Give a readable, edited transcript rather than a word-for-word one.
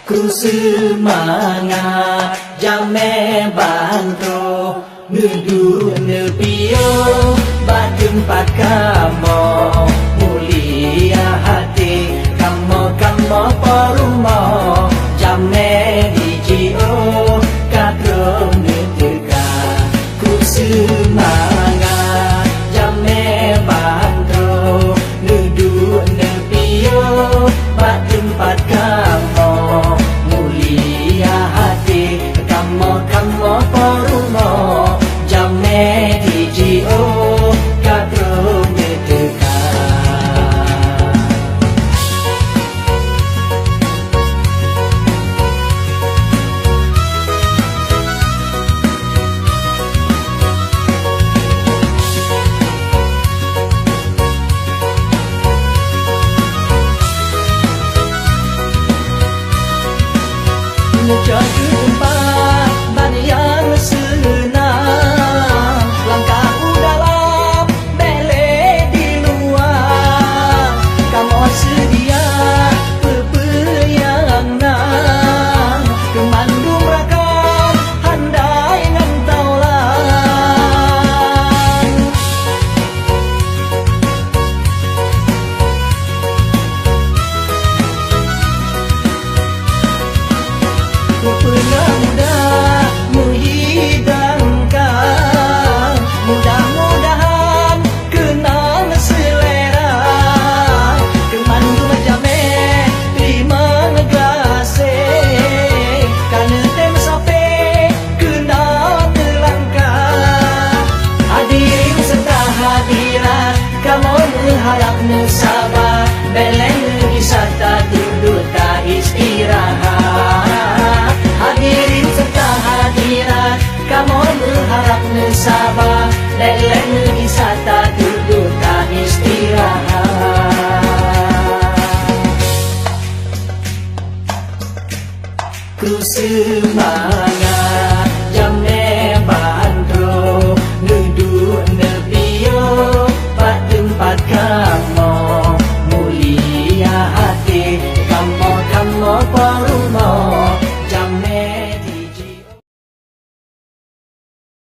Ku semangat jame bantro nudu nepio batempat kamu mulia hati kamu porumo jame dijio kadro neteka ku semangat jame bantro nudu nepio batempat kamu mulia hati kamu porumo jame dijio kadro neteka Menjadi empat ban yang senang langkahku dalam bele di luar kamu sedia pepeyangan kemandung rakan handai ngantaulan ku pernah mudah menghidangkan mudah-mudahan kenal selera kemandung jame terima ngegasih karena tem sampai kenal terlangkah hadirin serta hadirat kamu berharap sabar beleng wisata duduk tak istirahat hadirin serta hadirat kamu berharap sabar beleng wisata duduk tak istirahat ku semangat